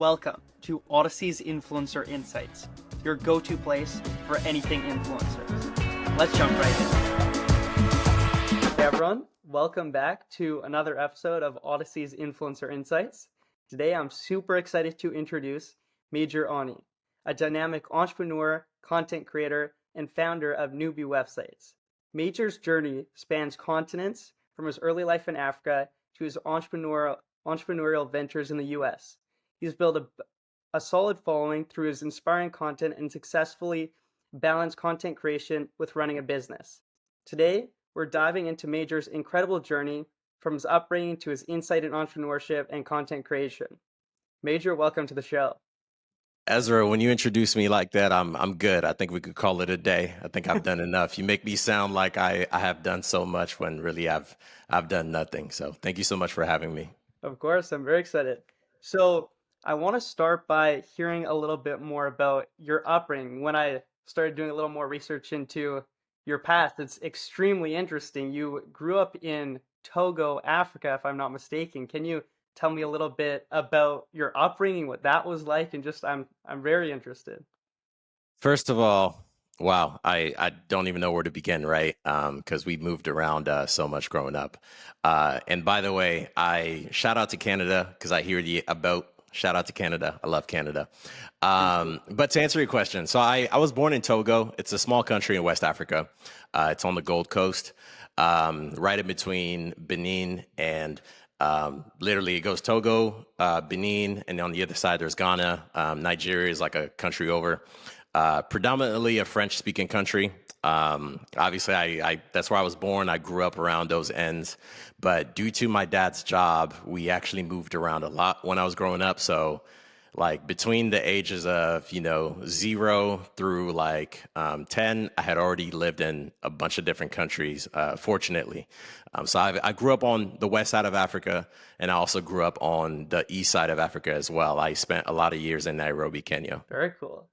Welcome to Odyssey's Influencer Insights, your go-to place for anything influencers. Let's jump right in. Hey everyone, welcome back to another episode of Odyssey's Influencer Insights. Today I'm super excited to introduce Major Oni, a dynamic entrepreneur, content creator, and founder of Newbie websites. Major's journey spans continents from his early life in Africa to his entrepreneurial ventures in the US. He's built a solid following through his inspiring content and successfully balanced content creation with running a business. Today, we're diving into Major's incredible journey from his upbringing to his insight in entrepreneurship and content creation. Major, welcome to the show. Ezra, when you introduce me like that, I'm good. I think we could call it a day. I think I've done enough. You make me sound like I have done so much when really I've done nothing. So thank you so much for having me. Of course, I'm very excited. So I want to start by hearing a little bit more about your upbringing. When I started doing a little more research into your past, it's extremely interesting. You grew up in Togo, Africa, if I'm not mistaken. Can you tell me a little bit about your upbringing, what that was like, and just I'm very interested. First of all, wow, I don't even know where to begin, right? Because we moved around so much growing up. And by the way, I shout out to Canada because I hear the about. Shout out to Canada. I love Canada. But to answer your question, so I was born in Togo. It's a small country in West Africa. It's on the Gold Coast, right in between Benin and literally it goes Togo, Benin, and on the other side there's Ghana. Nigeria is like a country over. Predominantly a French-speaking country. Obviously, I that's where I was born. I grew up around those ends, but due to my dad's job, we actually moved around a lot when I was growing up. So, like between the ages of 0 through 10, I had already lived in a bunch of different countries. Fortunately, so I grew up on the west side of Africa, and I also grew up on the east side of Africa as well. I spent a lot of years in Nairobi, Kenya. Very cool.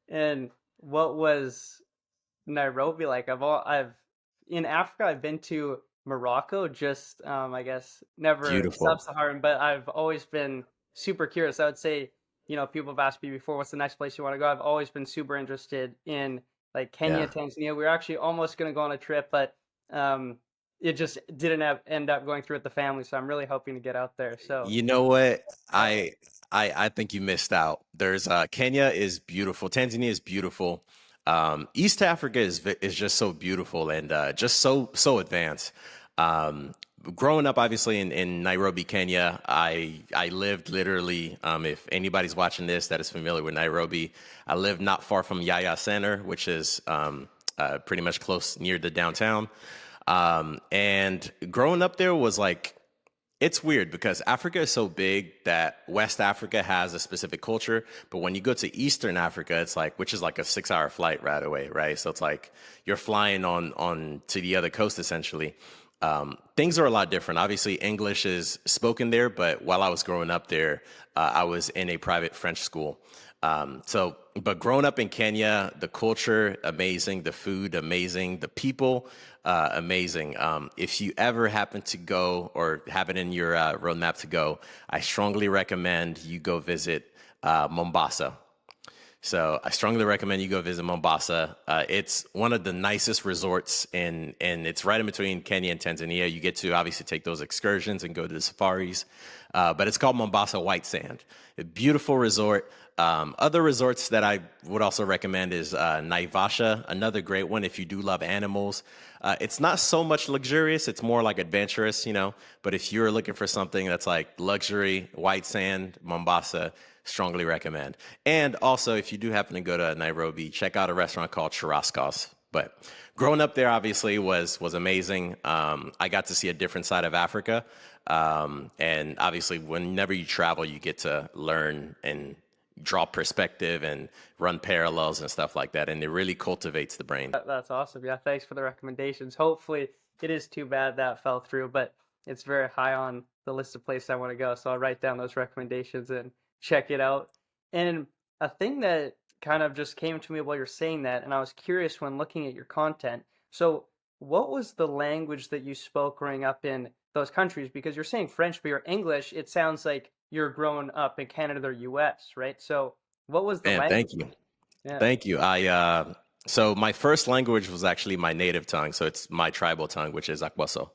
And what was Nairobi like? I've in Africa, I've been to Morocco, just I guess never Beautiful. sub-Saharan, but I've always been super curious. I would say, people have asked me before, what's the next place you want to go? I've always been super interested in like Kenya, Yeah. Tanzania. We were actually almost going to go on a trip, but it just didn't end up going through with the family. So I'm really hoping to get out there. So You know what? uh, I think you missed out. There's Kenya is beautiful. Tanzania is beautiful. East Africa is just so beautiful and just so advanced. Um, Growing up, obviously in Nairobi, Kenya, I lived literally. If anybody's watching this that is familiar with Nairobi, I lived not far from Yaya Center, which is pretty much close near the downtown. And growing up there was like it's weird because Africa is so big that West Africa has a specific culture, but when you go to Eastern Africa, it's like which is like a 6 hour flight right away, right? So it's like you're flying on to the other coast essentially. Things are a lot different. Obviously, English is spoken there, but while I was growing up there, I was in a private French school. But growing up in Kenya, the culture amazing, the food amazing, the people amazing. If you ever happen to go or have it in your roadmap to go, I strongly recommend you go visit Mombasa. So I strongly recommend you go visit Mombasa. It's one of the nicest resorts and it's right in between Kenya and Tanzania. You get to obviously take those excursions and go to the safaris, but it's called Mombasa White Sand. A beautiful resort. Other resorts that I would also recommend is Naivasha, another great one if you do love animals. It's not so much luxurious; it's more like adventurous, But if you're looking for something that's like luxury, white sand, Mombasa, strongly recommend. And also, if you do happen to go to Nairobi, check out a restaurant called Churrascos. But growing up there, obviously, was amazing. I got to see a different side of Africa, and obviously, whenever you travel, you get to learn and draw perspective and run parallels and stuff like that, and it really cultivates the brain. that's awesome. Yeah, thanks for the recommendations. Hopefully, it is too bad that fell through, but it's very high on the list of places I want to go. So I'll write down those recommendations and check it out. And a thing that kind of just came to me while you're saying that, and I was curious when looking at your content. So, what was the language that you spoke growing up in those countries? Because you're saying French, but your English, it sounds like you're growing up in Canada or US, right? So what was the Man, language? thank you. Yeah. Thank you. So my first language was actually my native tongue. So it's my tribal tongue, which is Akwaso.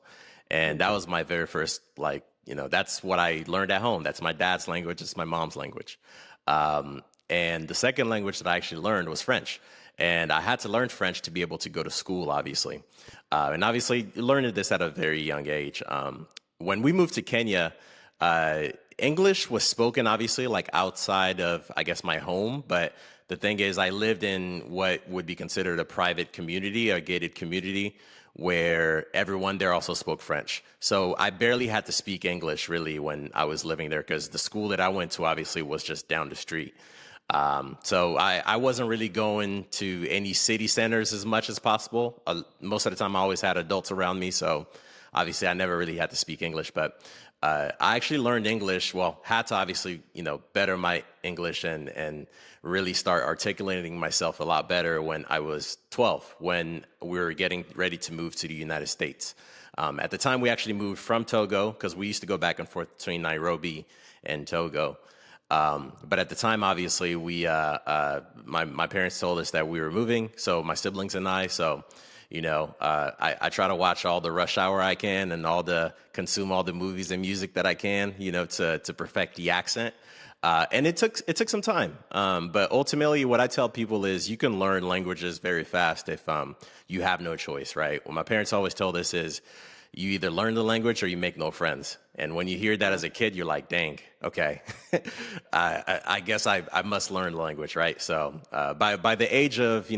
And that was my very first, like, that's what I learned at home. That's my dad's language. It's my mom's language. And the second language that I actually learned was French. And I had to learn French to be able to go to school, obviously. And obviously, learning this at a very young age. When we moved to Kenya, English was spoken, obviously, like outside of, I guess, my home. But the thing is, I lived in what would be considered a private community, a gated community, where everyone there also spoke French. So I barely had to speak English really when I was living there because the school that I went to obviously was just down the street. So I wasn't really going to any city centers as much as possible. Most of the time, I always had adults around me. So obviously, I never really had to speak English. But I actually learned English, well, had to obviously, better my English and really start articulating myself a lot better when I was 12, when we were getting ready to move to the United States. At the time, we actually moved from Togo because we used to go back and forth between Nairobi and Togo. But at the time, obviously, my parents told us that we were moving, so my siblings and I. So, I try to watch all the Rush Hour I can and consume all the movies and music that I can, to perfect the accent. And it took some time. But ultimately, what I tell people is you can learn languages very fast if you have no choice, right? What my parents always told us is you either learn the language or you make no friends. And when you hear that as a kid, you're like, dang, okay, I guess I must learn the language, right? So by the age of,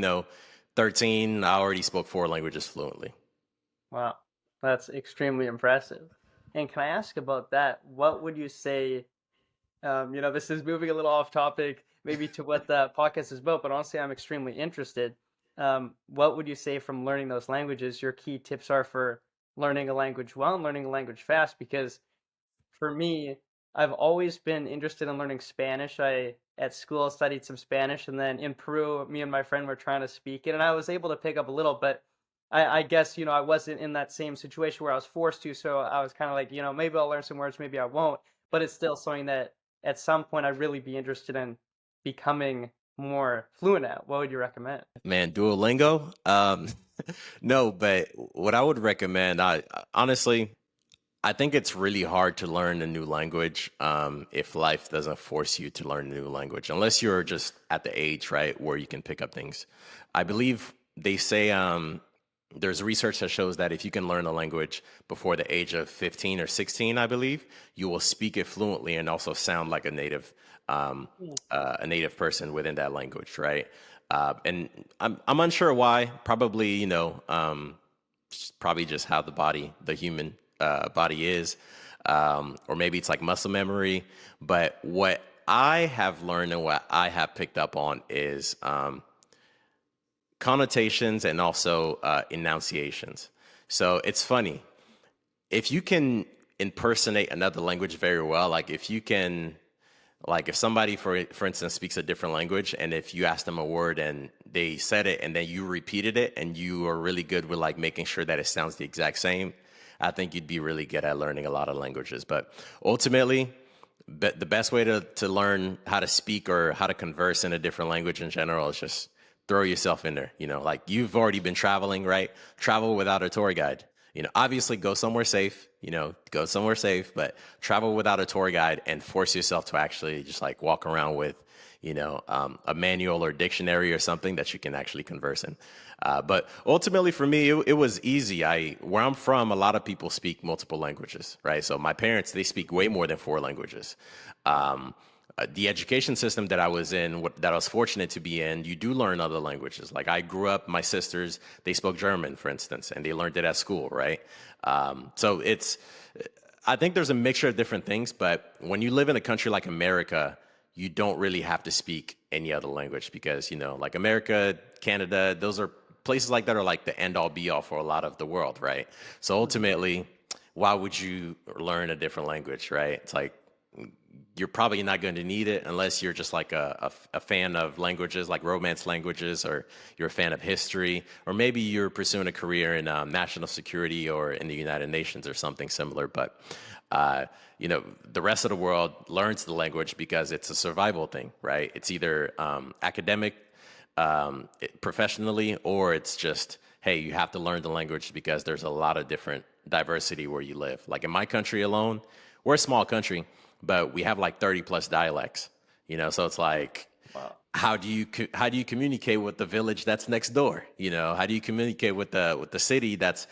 13, I already spoke 4 languages fluently. Wow, that's extremely impressive. And can I ask about that? What would you say? This is moving a little off topic, maybe to what the podcast is about, but honestly, I'm extremely interested. What would you say from learning those languages, your key tips are for learning a language well and learning a language fast? Because for me, I've always been interested in learning Spanish. I at school studied some Spanish, and then in Peru, me and my friend were trying to speak it, and I was able to pick up a little, but I guess, I wasn't in that same situation where I was forced to, so I was kind of like, maybe I'll learn some words, maybe I won't, but it's still something that at some point I'd really be interested in becoming more fluent at. What would you recommend? Man, Duolingo? No, but what I would recommend, honestly, I think it's really hard to learn a new language if life doesn't force you to learn a new language, unless you're just at the age, right, where you can pick up things. I believe they say there's research that shows that if you can learn a language before the age of 15 or 16, I believe, you will speak it fluently and also sound like a native person within that language, right? And I'm unsure why. Probably, probably just how the human body is, or maybe it's like muscle memory. But what I have learned and what I have picked up on is connotations and also enunciations. So it's funny if you can impersonate another language very well. Like if you can, like if somebody, for instance, speaks a different language, and if you ask them a word and they said it and then you repeated it, and you are really good with like making sure that it sounds the exact same, I think you'd be really good at learning a lot of languages. But ultimately, the best way to learn how to speak or how to converse in a different language in general is just throw yourself in there. Like you've already been traveling, right? Travel without a tour guide. Obviously go somewhere safe, but travel without a tour guide and force yourself to actually just like walk around with, a manual or dictionary or something that you can actually converse in. But ultimately for me, it was easy. Where I'm from, a lot of people speak multiple languages, right? So my parents, they speak way more than 4 languages. The education system that I was in, that I was fortunate to be in, you do learn other languages. Like I grew up, my sisters, they spoke German, for instance, and they learned it at school, right? So I think there's a mixture of different things, but when you live in a country like America, you don't really have to speak any other language because, like America, Canada, those are places like that are like the end all be all for a lot of the world, right? So ultimately, why would you learn a different language, right? It's like, you're probably not going to need it unless you're just like a fan of languages, like romance languages, or you're a fan of history, or maybe you're pursuing a career in national security or in the United Nations or something similar. But Uh, the rest of the world learns the language because it's a survival thing, right? It's either academic, professionally, or it's just, hey, you have to learn the language because there's a lot of different diversity where you live. Like in my country alone, we're a small country, but we have like 30 plus dialects, so it's like, Wow. how do you communicate with the village that's next door? How do you communicate with the city that's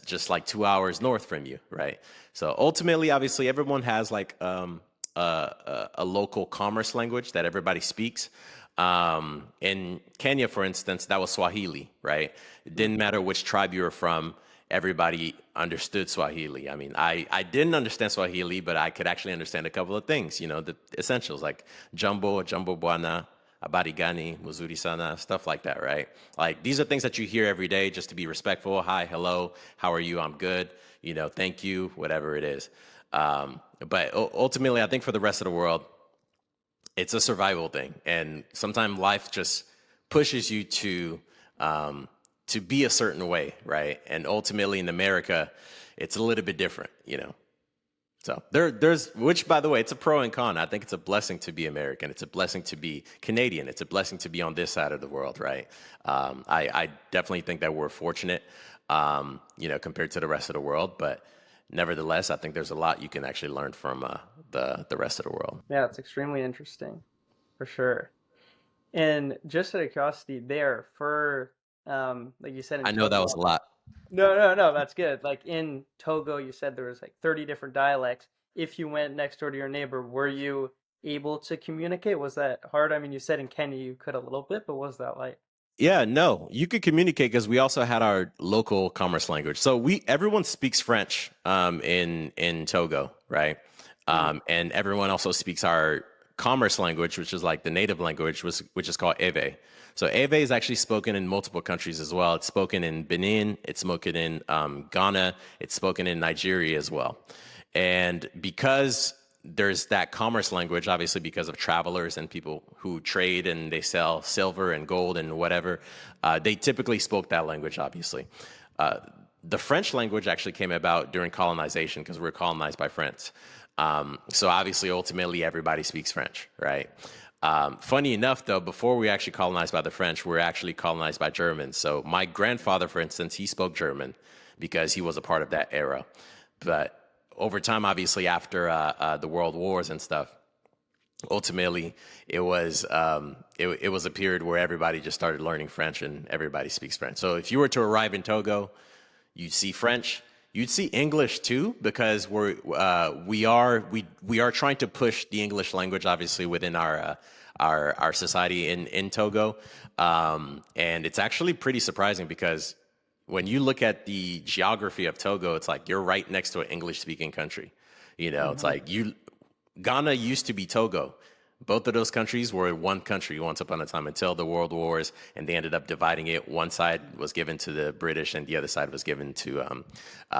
just like 2 hours north from you, right? So ultimately, obviously, everyone has like a local commerce language that everybody speaks. In Kenya, for instance, that was Swahili, right? It didn't matter which tribe you were from. Everybody understood Swahili. I mean, I didn't understand Swahili, but I could actually understand a couple of things, the essentials like jumbo bwana, abarigani, muzuri sana, stuff like that, right? Like these are things that you hear every day just to be respectful. Hi, hello, how are you? I'm good. Thank you, whatever it is. But ultimately, I think for the rest of the world, it's a survival thing, and sometimes life just pushes you to be a certain way, right? And ultimately, in America, it's a little bit different. So there's, which by the way, it's a pro and con. I think it's a blessing to be American. It's a blessing to be Canadian. It's a blessing to be on this side of the world, right? I definitely think that we're fortunate, compared to the rest of the world. But nevertheless, I think there's a lot you can actually learn from the rest of the world. Yeah, it's extremely interesting, for sure. And just out of curiosity, there for like you said in I know that Togo. was a lot. No, that's good. Like in Togo, you said there was like 30 different dialects. If you went next door to your neighbor, were you able to communicate? Was that hard? I mean, you said in Kenya you could a little bit, but what was that like? Yeah, no, you could communicate because we also had our local commerce language. So everyone speaks French in Togo, right? Hmm. And everyone also speaks our commerce language, which is like the native language, which is called Ewe. So Ewe is actually spoken in multiple countries as well. It's spoken in Benin, it's spoken in Ghana, it's spoken in Nigeria as well. And because there's that commerce language, obviously, because of travelers and people who trade and they sell silver and gold and whatever, they typically spoke that language, obviously. Uh, the French language actually came about during colonization because we were colonized by France. So obviously, ultimately, everybody speaks French, right? Funny enough, though, before we were actually colonized by the French, we were actually colonized by Germans. So my grandfather, for instance, he spoke German because he was a part of that era. But over time, obviously, after the world wars and stuff, ultimately, it was a period where everybody just started learning French and everybody speaks French. So if you were to arrive in Togo, you'd see French. You'd see English too, because we are trying to push the English language, obviously, within our society in Togo, and it's actually pretty surprising because when you look at the geography of Togo, it's like you're right next to an English speaking country. It's Hmm. like Ghana used to be Togo. Both of those countries were one country once upon a time until the World Wars, and they ended up dividing it. One side was given to the British, and the other side was given to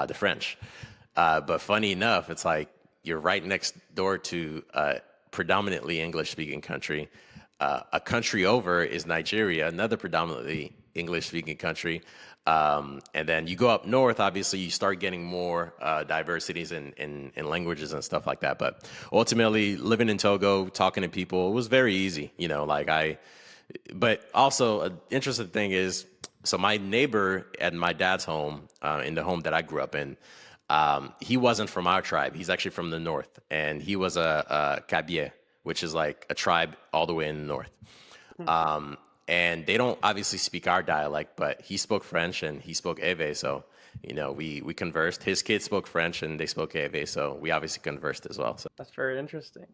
the French. But funny enough, it's like you're right next door to a predominantly English speaking country. A country over is Nigeria, another predominantly English speaking country. And then you go up north, obviously, you start getting more diversities in languages and stuff like that. But ultimately, living in Togo, talking to people, it was very easy. But also, an interesting thing is, so my neighbor at my dad's home, in the home that I grew up in, he wasn't from our tribe. He's actually from the north, and he was a Kabye, which is like a tribe all the way in the north. And they don't obviously speak our dialect, but he spoke French and he spoke Ewe. So, we conversed. His kids spoke French and they spoke Ewe. So we obviously conversed as well. So That's very interesting.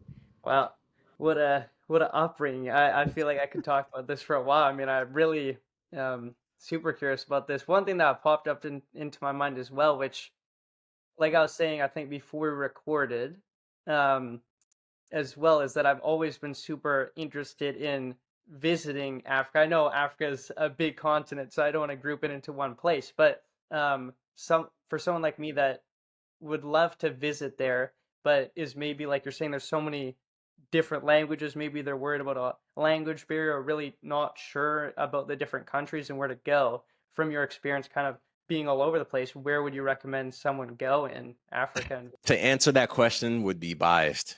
Wow, what a upbringing. I feel like I could talk about this for a while. I mean, I really super curious about this. One thing that popped up into my mind as well, which, like I was saying, I think before we recorded, um, as well, is that I've always been super interested in visiting Africa. I know Africa is a big continent, so I don't want to group it into one place, but some for someone like me that would love to visit there, but is maybe like you're saying, there's so many different languages. Maybe they're worried about a language barrier or really not sure about the different countries and where to go. From your experience, kind of being all over the place, where would you recommend someone go in Africa? And To answer that question would be biased.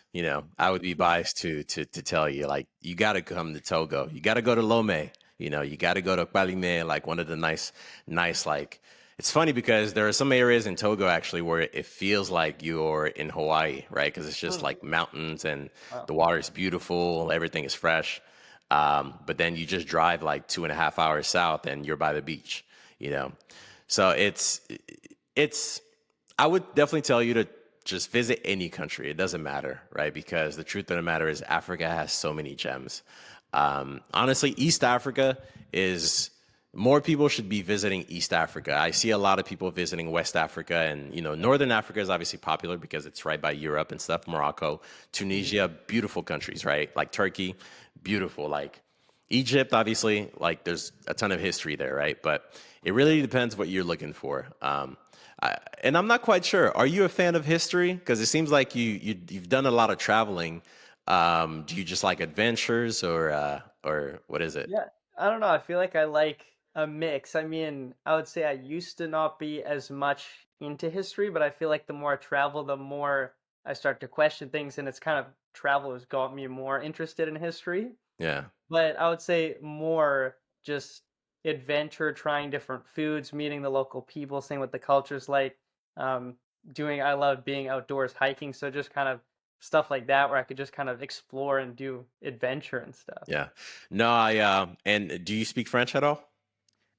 I would be biased to tell you, like, you got to come to Togo. You got to go to Lomé. You got to go to Palime, like one of the nice, like, it's funny because there are some areas in Togo actually where it feels like you're in Hawaii, right? Because it's just Hmm, like mountains and wow. the water is beautiful, everything is fresh. But then you just drive like 2.5 hours south and you're by the beach, you know. So it's I would definitely tell you to just visit any country. It doesn't matter, right? Because the truth of the matter is Africa has so many gems. Honestly, East Africa is more people should be visiting East Africa. I see a lot of people visiting West Africa, and Northern Africa is obviously popular because it's right by Europe and stuff. Morocco, Mhm. Tunisia, beautiful countries, right? Like Turkey, beautiful. Like Egypt, obviously, like there's a ton of history there, right? But it really depends what you're looking for. And I'm not quite sure. Are you a fan of history? Because it seems like you've done a lot of traveling. Do you just like adventures, or what is it? Yeah, I don't know. I feel like I like a mix. I mean, I would say I used to not be as much into history, but I feel like the more I travel, the more I start to question things, and it's kind of travel has got me more interested in history. Yeah, But I would say more just adventure, trying different foods, meeting the local people, seeing what the culture's like. Um, I love being outdoors, hiking, so just kind of stuff like that where I could just kind of explore and do adventure and stuff. yeah. No, and do you speak French at all?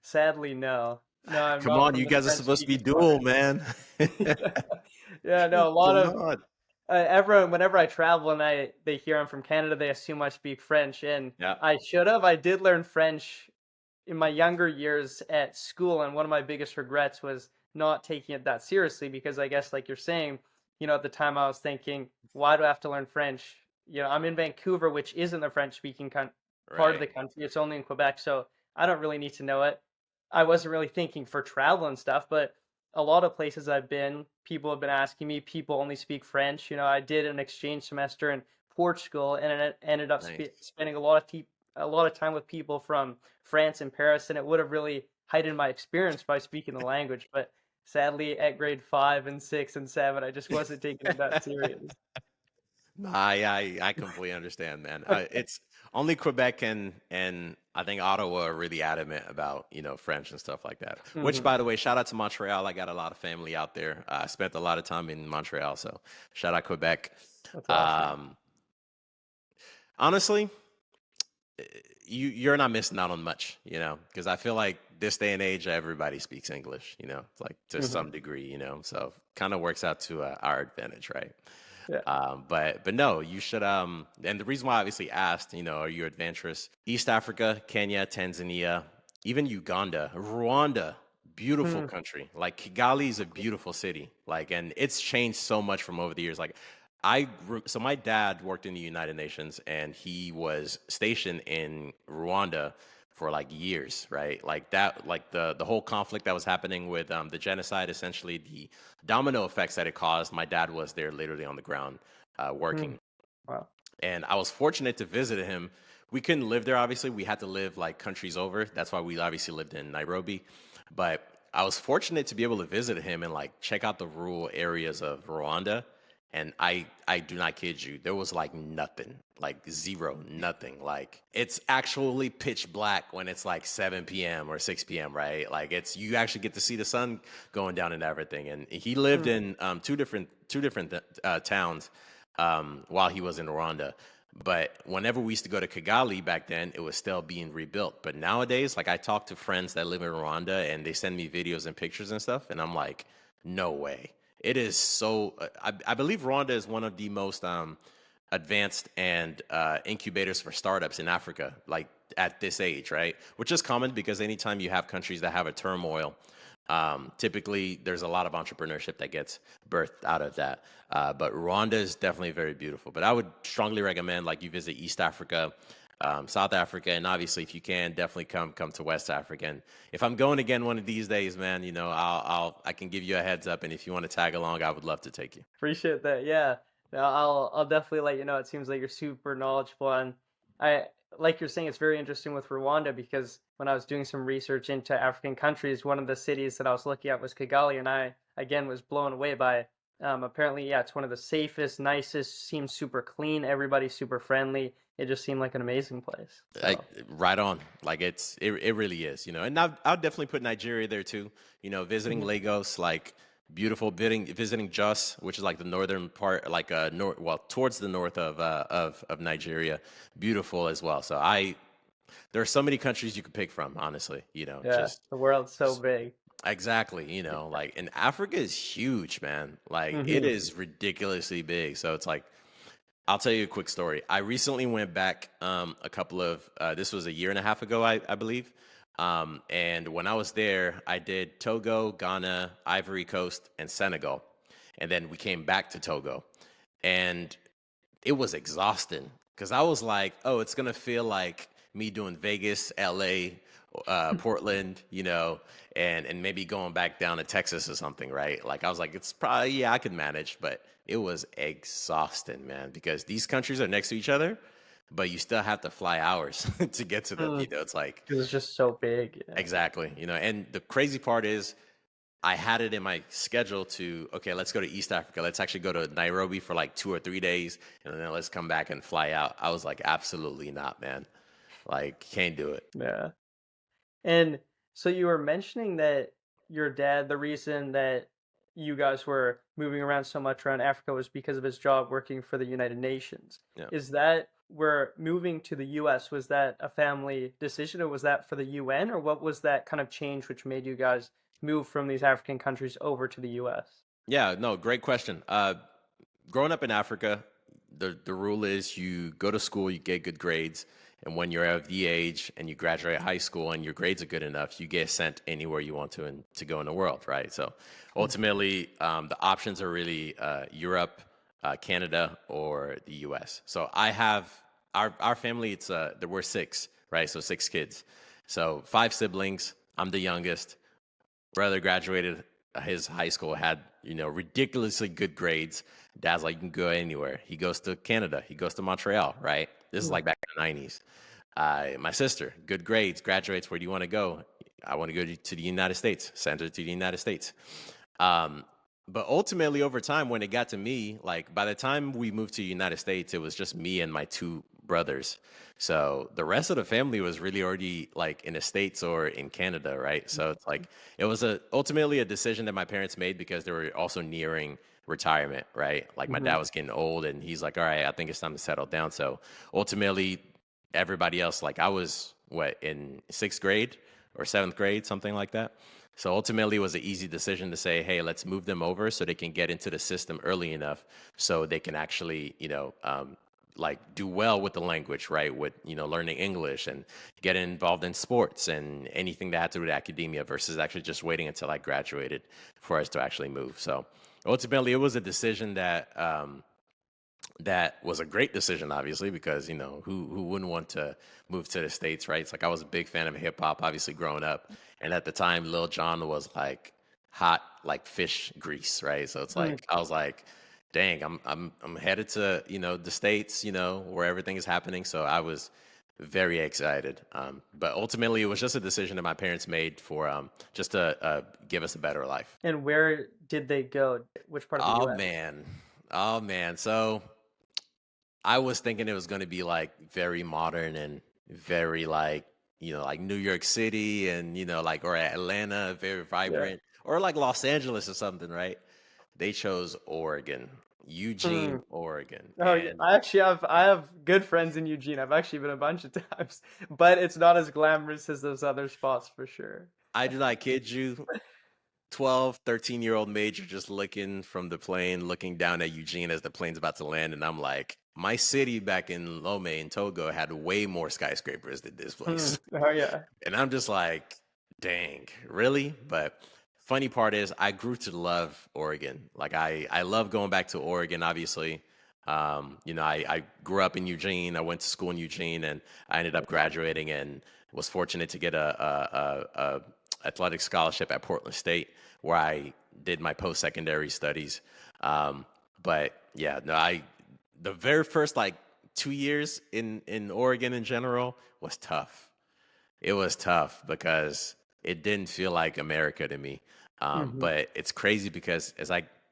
Sadly, no. No, I'm Come not on, from you the guys are supposed to be French-speaking dual, part. man. Yeah, no, a lot Come of on. everyone whenever I travel and they hear I'm from Canada, they assume I speak French, and Yeah. I should have. I did learn French in my younger years at school, and one of my biggest regrets was not taking it that seriously because I guess like you're saying, at the time I was thinking, why do I have to learn French? I'm in Vancouver, which isn't the French speaking part of Right. the country. It's only in Quebec, so I don't really need to know it. I wasn't really thinking for travel and stuff, but a lot of places I've been, people have been asking me, people only speak French. I did an exchange semester in Portugal and it ended up Nice. spending a lot of time with people from France and Paris, and it would have really heightened my experience by speaking the language. But sadly, at grade 5 and 6 and 7, I just wasn't taking it that serious. No, I completely understand, man. It's only Quebec and I think Ottawa are really adamant about French and stuff like that. Which, Hmm. by the way, shout out to Montreal. I got a lot of family out there. I spent a lot of time in Montreal, so shout out Quebec. That's awesome. Um, Honestly, you're not missing out on much, because I feel like this day and age everybody speaks English, like to Hmm. some degree, so kind of works out to our advantage, right? Yeah. But no, you should. And the reason why I obviously asked, are you adventurous? East Africa, Kenya, Tanzania, even Uganda, Rwanda, beautiful Hmm. country. Like Kigali is a beautiful city. Like, and it's changed so much from over the years. Like, so my dad worked in the United Nations, and he was stationed in Rwanda for like years, right? Like that, like the whole conflict that was happening with the genocide, essentially the domino effects that it caused. My dad was there literally on the ground Hmm. working. Wow. And I was fortunate to visit him. We couldn't live there, obviously. We had to live like countries over. That's why we obviously lived in Nairobi. But I was fortunate to be able to visit him and like check out the rural areas of Rwanda. And I do not kid you, there was like nothing, like zero, nothing. Like it's actually pitch black when it's like 7 p.m. or 6 p.m., right? Like you actually get to see the sun going down and everything. And he lived Hmm. in two different towns while he was in Rwanda. But whenever we used to go to Kigali back then, it was still being rebuilt. But nowadays, like I talk to friends that live in Rwanda and they send me videos and pictures and stuff, and I'm like, no way. It is so. I believe Rwanda is one of the most advanced and incubators for startups in Africa, like at this age, right? Which is common because anytime you have countries that have a turmoil, typically there's a lot of entrepreneurship that gets birthed out of that. But Rwanda is definitely very beautiful. But I would strongly recommend like you visit East Africa, South Africa, and obviously if you can, definitely come to West Africa. And if I'm going again one of these days, man, I can give you a heads up. And if you want to tag along, I would love to take you. Appreciate that. Yeah. No, I'll definitely let you know. It seems like you're super knowledgeable on I like you're saying, it's very interesting with Rwanda because when I was doing some research into African countries, one of the cities that I was looking at was Kigali, and I again was blown away by apparently, yeah, it's one of the safest, nicest, seems super clean, everybody's super friendly. It just seemed like an amazing place. I, So, right on. Like it really is, and I'll definitely put Nigeria there too. Visiting mhm. Lagos, like beautiful. Visiting Jos, which is like the northern part, like north, well, towards the north of Nigeria, beautiful as well. So there are so many countries you could pick from, honestly. Yeah, the world's so Just big. exactly. Like, and Africa is huge, man. Like it Hmm. is ridiculously big. So it's like I'll tell you a quick story. I recently went back a couple of this was a year and a half ago, I believe. And when I was there, I did Togo, Ghana, Ivory Coast, and Senegal. And then we came back to Togo. And it was exhausting because I was like, oh, it's gonna feel like me doing Vegas, LA, Portland, and maybe going back down to Texas or something, right? Like I was like, it's probably yeah, I could manage, but it was exhausting, man, because these countries are next to each other, but you still have to fly hours to get to them. Because It's like it's just so big. Yeah. exactly, and the crazy part is I had it in my schedule to, okay, let's go to East Africa. Let's actually go to Nairobi for like 2 or 3 days, and then let's come back and fly out. I was like, absolutely not, man. Like, can't do it. Yeah. And so you were mentioning that your dad, the reason that you guys were moving around so much around Africa was because of his job working for the United Nations. Yeah. Is that where moving to the US, was that a family decision or was that for the UN, or what was that kind of change which made you guys move from these African countries over to the US? Yeah, no, great question. Growing up in Africa, the rule is you go to school, you get good grades, and when you're of the age and you graduate high school and your grades are good enough, you get sent anywhere you want to and to go in the world, right? So ultimately, the options are really Europe, Canada, or the U.S. So I have our family. It's there were six, right? So six kids, so five siblings. I'm the youngest. Brother graduated his high school, had ridiculously good grades. Dad's like, you can go anywhere. He goes to Canada. He goes to Montreal. Right. This is Mm. like back in the '90s. My sister, good grades, graduates. Where do you want to go? I want to go to the United States. Send her to the United States. Um, but ultimately, over time, when it got to me, like by the time we moved to the United States, it was just me and my two brothers. So the rest of the family was really already like in the States or in Canada, right? So it's like it was ultimately a decision that my parents made because they were also nearing retirement, right? Like my dad Mhm. was getting old and he's like, all right, I think it's time to settle down. So ultimately, everybody else, like I was what in sixth grade or seventh grade, something like that. So ultimately, it was an easy decision to say, hey, let's move them over so they can get into the system early enough so they can actually, like do well with the language, right? With, learning English and getting involved in sports and anything that had to do with academia versus actually just waiting until I graduated for us to actually move. So ultimately, it was a decision that was a great decision, obviously, because who wouldn't want to move to the States, right? It's like I was a big fan of hip hop, obviously growing up, and at the time, Lil Jon was like hot like fish grease, right? So it's Mm. like I was like, dang, I'm headed to the States, where everything is happening. So I was very excited, but ultimately, it was just a decision that my parents made for just to give us a better life. And where did they go? Which part of the Oh US? man, oh man, so. I was thinking it was going to be like very modern and very like, like New York City and, like, or Atlanta, very Yeah. vibrant, or like Los Angeles or something, right? They chose Oregon, Hmm. Eugene, Oregon. Oh yeah, And I have good friends in Eugene. I've actually been a bunch of times, but it's not as glamorous as those other spots for sure. I do not kid you, 12, 13-year-old major just looking from the plane, looking down at Eugene as the plane's about to land. And I'm like, my city back in Lome in Togo had way more skyscrapers than this Hmm. place. Oh yeah. And I'm just like, dang, really? But funny part is I grew to love Oregon. Like I love going back to Oregon, obviously. I grew up in Eugene. I went to school in Eugene and I ended up graduating and was fortunate to get a athletic scholarship at Portland State where I did my post-secondary studies. But yeah, no, the very first like 2 years in Oregon in general was tough. It was tough because it didn't feel like America to me. Hmm. But it's crazy because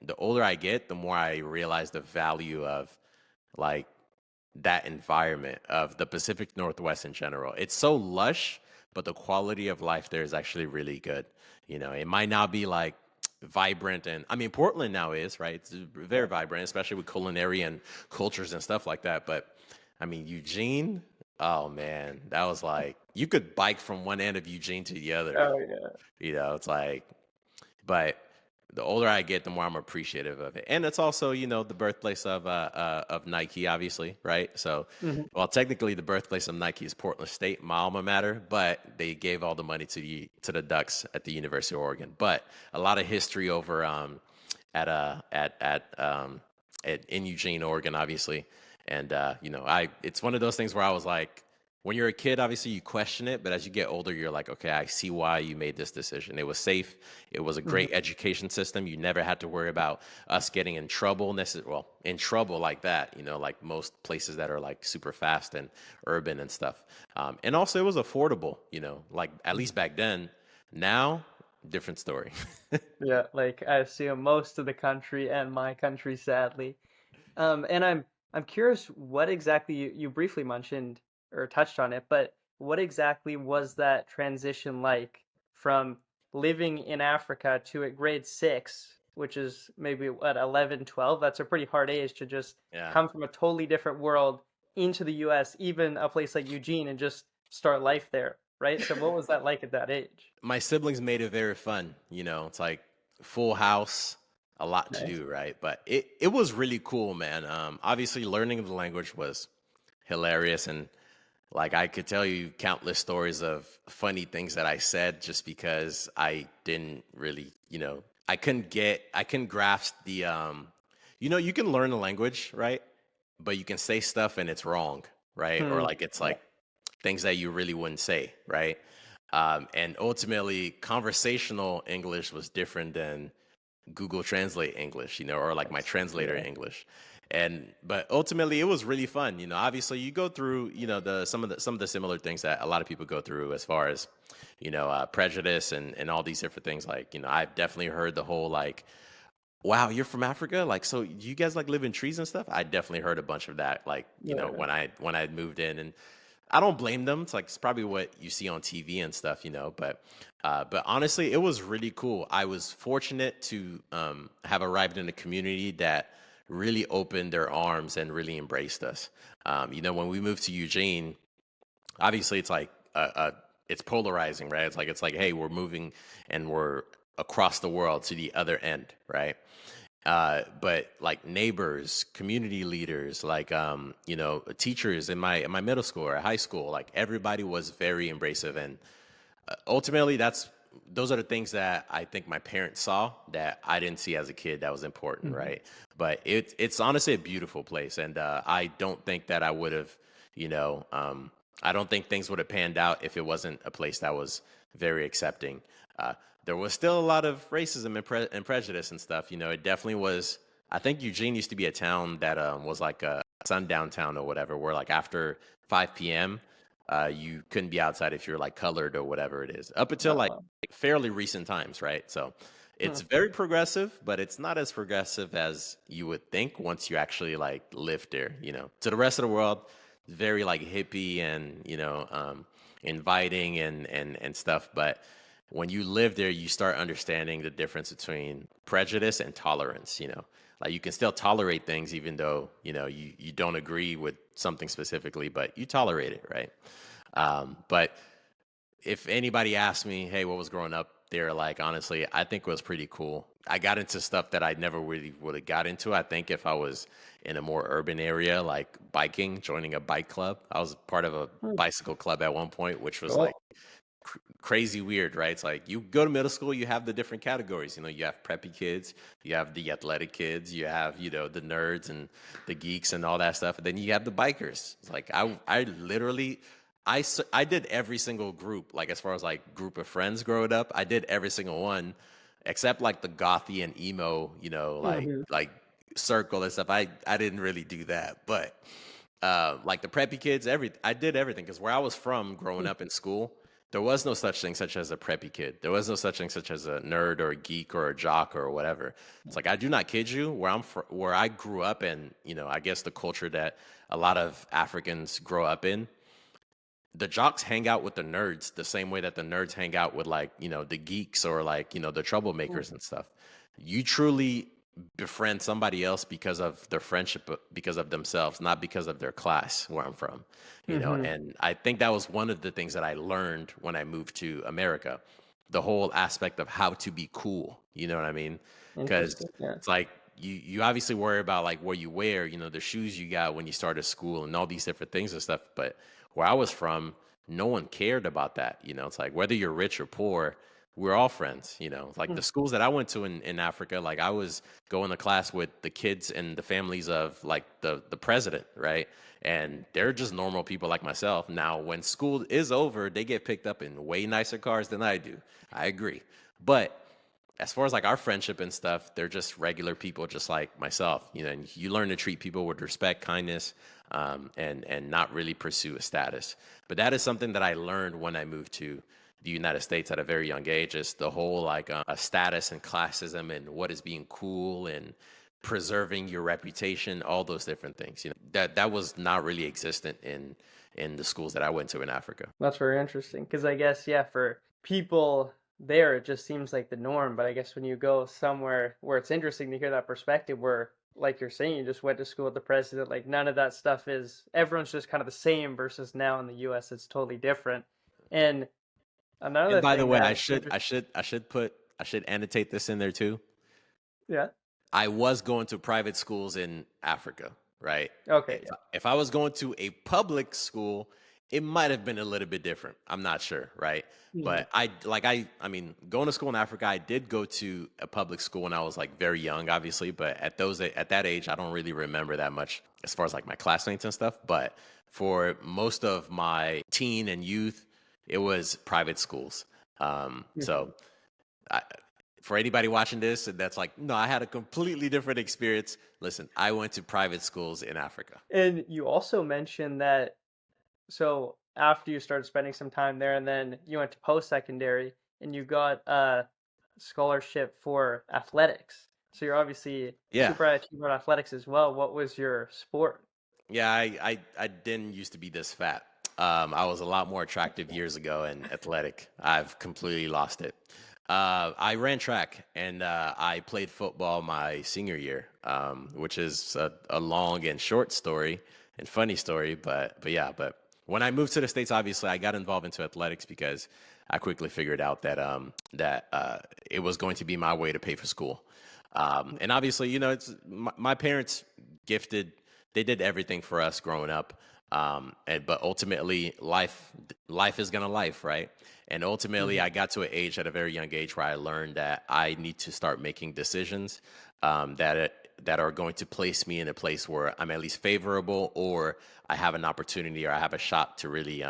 the older I get, the more I realize the value of like that environment of the Pacific Northwest in general. It's so lush, but the quality of life there is actually really good. It might not be like vibrant, and I mean Portland now is, right? It's very Yeah. vibrant, especially with culinary and cultures and stuff like that. But I mean Eugene, oh man, that was like you could bike from one end of Eugene to the other. Oh yeah. It's like, but the older I get, the more I'm appreciative of it. And it's also, the birthplace of Nike, obviously, right? So, Hmm. well, technically, the birthplace of Nike is Portland State, my alma mater, but they gave all the money to the Ducks at the University of Oregon. But a lot of history over at in Eugene, Oregon, obviously. And I it's one of those things where I was like, when you're a kid, obviously you question it, but as you get older, you're like, okay, I see why you made this decision. It was safe. It was a Hmm. great education system. You never had to worry about us getting in trouble, well, in trouble like that, like most places that are like super fast and urban and stuff. And also, it was affordable, like at least back then. Now, different story. Yeah, like I assume most of the country and my country, sadly. And I'm curious what exactly you briefly mentioned or touched on it, but what exactly was that transition like from living in Africa to at grade 6, which is maybe what 11, 12? That's a pretty hard age to just Yeah. come from a totally different world into the US, even a place like Eugene, and just start life there, right? So what was that like at that age? My siblings made it very fun. It's like full house, a lot to Nice. do, right? But it was really cool, man. Obviously, learning the language was hilarious, and like I could tell you countless stories of funny things that I said just because I didn't really, I couldn't grasp you can learn the language, right? But you can say stuff and it's wrong, right? Or Hmm. like it's Yeah. like things that you really wouldn't say, right? And ultimately, conversational English was different than Google Translate English, or like my translator Yeah. English. But ultimately, it was really fun. Obviously, you go through, the some of the similar things that a lot of people go through as far as, prejudice and all these different things. Like, I've definitely heard the whole like, wow, you're from Africa? Like, so you guys like live in trees and stuff? I definitely heard a bunch of that, like, Yeah. when I moved in, and I don't blame them. It's probably what you see on TV and stuff, but honestly, it was really cool. I was fortunate to have arrived in a community that really opened their arms and really embraced us. When we moved to Eugene, obviously it's like it's polarizing, right? It's like, hey, we're moving and we're across the world to the other end, right? But like neighbors, community leaders, like teachers in my middle school or high school, like everybody was very embracive, and ultimately those are the things that I think my parents saw that I didn't see as a kid that was important, Mhm. right? But it's honestly a beautiful place, and I don't think that I would have, you know, um, I don't think things would have panned out if it wasn't a place that was very accepting. Uh, there was still a lot of racism and prejudice and stuff. It definitely was. I think Eugene used to be a town that was like a sundown town or whatever, where like after 5 p.m. You couldn't be outside if you're like colored or whatever it is. Up until like Uh, fairly recent times, right? So it's hmm. very progressive, but it's not as progressive as you would think once you actually like live there. To the rest of the world, it's very like hippie and inviting and stuff. But when you live there, you start understanding the difference between prejudice and tolerance. Like you can still tolerate things even though you don't agree with something specifically, but you tolerate it, right? But if anybody asked me, hey, what was growing up there like, honestly, I think it was pretty cool. I got into stuff that I never really would have got into. I think if I was in a more urban area, like biking, joining a bike club, I was part of a Hmm. bicycle club at one point, which was like Cool. crazy weird, right? It's like you go to middle school, you have the different categories. You have preppy kids, you have the athletic kids, you have the nerds and the geeks and all that stuff, and then you have the bikers. It's like I literally I did every single group, like as far as like group of friends growing up, I did every single one except like the gothy and emo, like Mhm. circle and stuff. I didn't really do that, but Like the preppy kids, I did everything because where I was from growing Hmm. up in school, there was no such thing such as a preppy kid. There was no such thing such as a nerd or a geek or a jock or whatever. It's like I do not kid you. Where I grew up, and I guess the culture that a lot of Africans grow up in, the jocks hang out with the nerds the same way that the nerds hang out with like the geeks or like the troublemakers and stuff. You truly befriend somebody else because of their friendship, because of themselves, not because of their class where I'm from. Hmm. And I think that was one of the things that I learned when I moved to America, the whole aspect of how to be cool, you know what I mean? Because Interesting. Yeah. it's like you obviously worry about like what you wear, the shoes you got when you started school and all these different things and stuff, but where I was from, no one cared about that. It's like whether you're rich or poor, we're all friends. Like the Hmm. schools that I went to in Africa, like I was going to class with the kids and the families of like the president, right? And they're just normal people like myself. Now, when school is over, they get picked up in way nicer cars than I do. I agree. But as far as like our friendship and stuff, they're just regular people, just like myself. And you learn to treat people with respect, kindness, and not really pursue a status. But that is something that I learned when I moved to the United States at a very young age. Is the whole like a status and classism and what is being cool and preserving your reputation, all those different things. That was not really existent in the schools that I went to in Africa. That's very interesting because I guess, yeah, for people there, it just seems like the norm. But I guess when you go somewhere where it's interesting to hear that perspective, where, like you're saying, you just went to school with the president, like none of that stuff everyone's just kind of the same versus now in the US, it's totally different. And And another by the thing way, that interests, I should annotate this in there too. yeah, I was going to private schools in Africa, right? okay, If I was going to a public school, it might have been a little bit different. I'm not sure, right? yeah. But I mean, going to school in Africa, I did go to a public school when I was like very young, obviously. But at that age, I don't really remember that much as far as like my classmates and stuff. But for most of my teen and youth, it was private schools. Mhm. So I, for anybody watching this and that's like, no, I had a completely different experience. Listen, I went to private schools in Africa. And you also mentioned that, so after you started spending some time there and then you went to post-secondary and you got a scholarship for athletics. So you're obviously Yeah. super high achiever in athletics as well. What was your sport? Yeah, I didn't used to be this fat. I was a lot more attractive years ago and athletic. I've completely lost it. I ran track and I played football my senior year, which is a long and short story and funny story. But yeah, but when I moved to the States, obviously I got involved into athletics because I quickly figured out that it was going to be my way to pay for school. And obviously, it's my parents gifted. They did everything for us growing up. But ultimately, life is gonna life, right? And ultimately, Mhm. I got to an age at a very young age where I learned that I need to start making decisions that are going to place me in a place where I'm at least favorable, or I have an opportunity, or I have a shot to really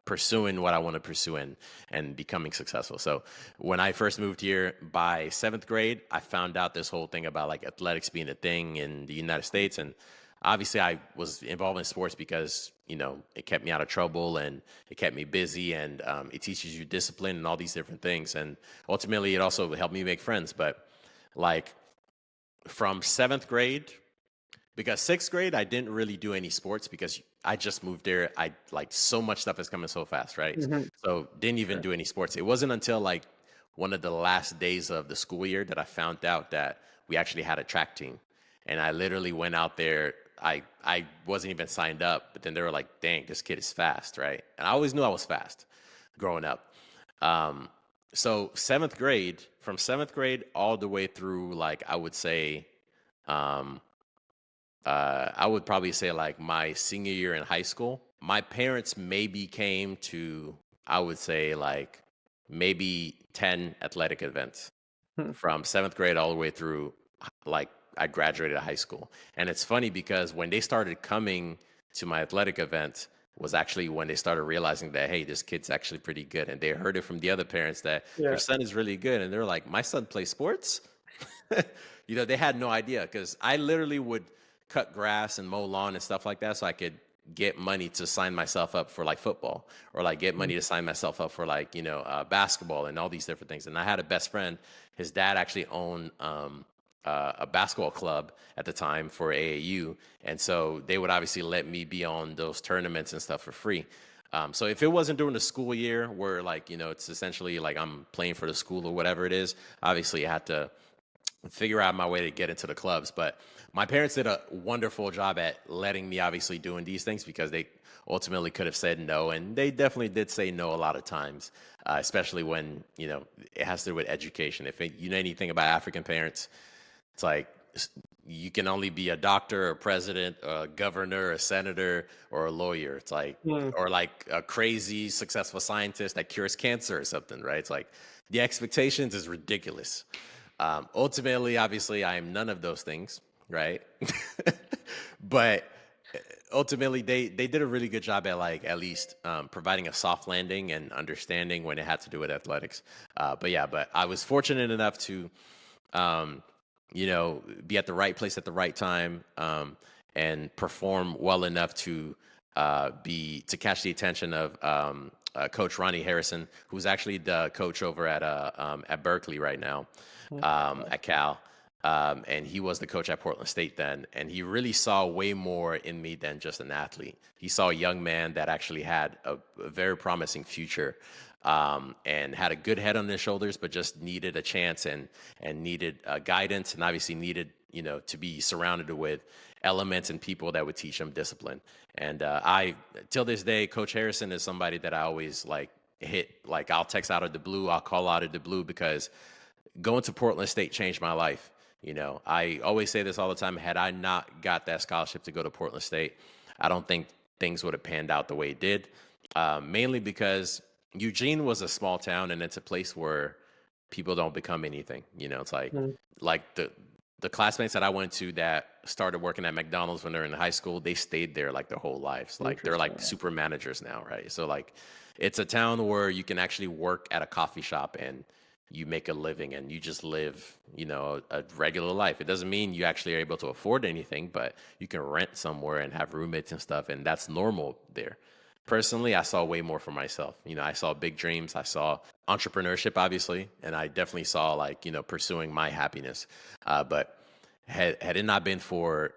pursuing what I want to pursue and becoming successful. So when I first moved here, by seventh grade, I found out this whole thing about like athletics being a thing in the United States, and obviously I was involved in sports because it kept me out of trouble and it kept me busy, and it teaches you discipline and all these different things, and ultimately it also helped me make friends. But like from seventh grade, because sixth grade I didn't really do any sports because I just moved there. I like so much stuff is coming so fast, right? Mhm. So didn't even Sure. do any sports. It wasn't until like one of the last days of the school year that I found out that we actually had a track team. And I literally went out there. I wasn't even signed up, but then they were like, dang, this kid is fast, right? And I always knew I was fast growing up. Um, so from seventh grade all the way through, like I would say, um, I would probably say like my senior year in high school. My parents maybe came to, I would say like maybe 10 athletic events Hmm. from seventh grade all the way through like I graduated high school. And it's funny because when they started coming to my athletic events was actually when they started realizing that, hey, this kid's actually pretty good. And they heard it from the other parents that your Yeah. son is really good. And they're like, my son plays sports? They had no idea because I literally would cut grass and mow lawn and stuff like that so I could get money to sign myself up for like football, or like get money to sign myself up for like, basketball and all these different things. And I had a best friend, his dad actually owned a basketball club at the time for AAU. And so they would obviously let me be on those tournaments and stuff for free. So if it wasn't during the school year where like, it's essentially like I'm playing for the school or whatever it is, obviously I had to figure out my way to get into the clubs. But my parents did a wonderful job at letting me obviously doing these things, because they ultimately could have said no. And they definitely did say no a lot of times, especially when, it has to do with education. If you know anything about African parents, it's like you can only be a doctor, a president, a governor, a senator, or a lawyer. It's like, Mm. or like a crazy successful scientist that cures cancer or something, right? It's like the expectations is ridiculous. Ultimately, obviously, I am none of those things, right? But ultimately, they did a really good job at like at least providing a soft landing and understanding when it had to do with athletics. But I was fortunate enough to um, be at the right place at the right time, and perform well enough to catch the attention of Coach Ronnie Harrison, who's actually the coach over at Berkeley right now, at Cal. And he was the coach at Portland State then, and he really saw way more in me than just an athlete. He saw a young man that actually had a very promising future, and had a good head on his shoulders, but just needed a chance and needed guidance, and obviously needed to be surrounded with elements and people that would teach him discipline. And I till this day, Coach Harrison is somebody that I always like hit. Like I'll text out of the blue, I'll call out of the blue, because going to Portland State changed my life. I always say this all the time. Had I not got that scholarship to go to Portland State, I don't think things would have panned out the way it did. Mainly because Eugene was a small town, and it's a place where people don't become anything. It's Mm. like the classmates that I went to that started working at McDonald's when they're in high school, they stayed there like their whole lives. Like they're like Interesting. super managers now, right? So like it's a town where you can actually work at a coffee shop and you make a living and you just live, a regular life. It doesn't mean you actually are able to afford anything, but you can rent somewhere and have roommates and stuff, and that's normal there. Personally, I saw way more for myself. I saw big dreams. I saw entrepreneurship, obviously, and I definitely saw like, pursuing my happiness. But had it not been for,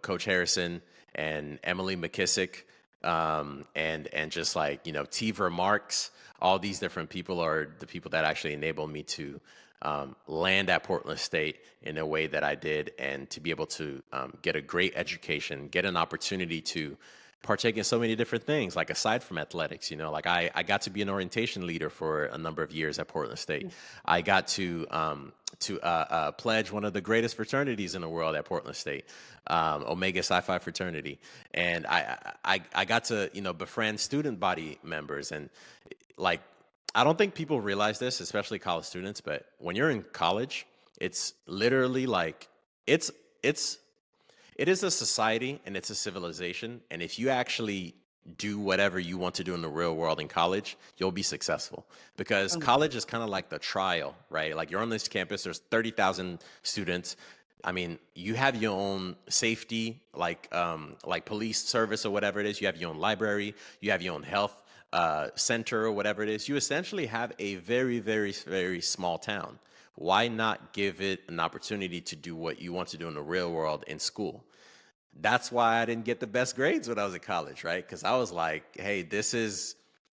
Coach Harrison and Emily McKissick, and just like, Teaver Marks, all these different people are the people that actually enabled me to land at Portland State in a way that I did, and to be able to get a great education, get an opportunity to partake in so many different things, like aside from athletics. Like I got to be an orientation leader for a number of years at Portland State. I got to pledge one of the greatest fraternities in the world at Portland State, Omega Psi Phi fraternity, and I got to befriend student body members. And like I don't think people realize this, especially college students, but when you're in college, it's literally like it's it's it is a society and it's a civilization. And if you actually do whatever you want to do in the real world in college, you'll be successful, because college is kind of like the trial, right? Like you're on this campus, there's 30,000 students. I mean, you have your own safety, like police service or whatever it is. You have your own library, you have your own health center or whatever it is. You essentially have a very, very, very small town. Why not give it an opportunity to do what you want to do in the real world in school? That's why I didn't get the best grades when I was in college, right? Because I was like, hey,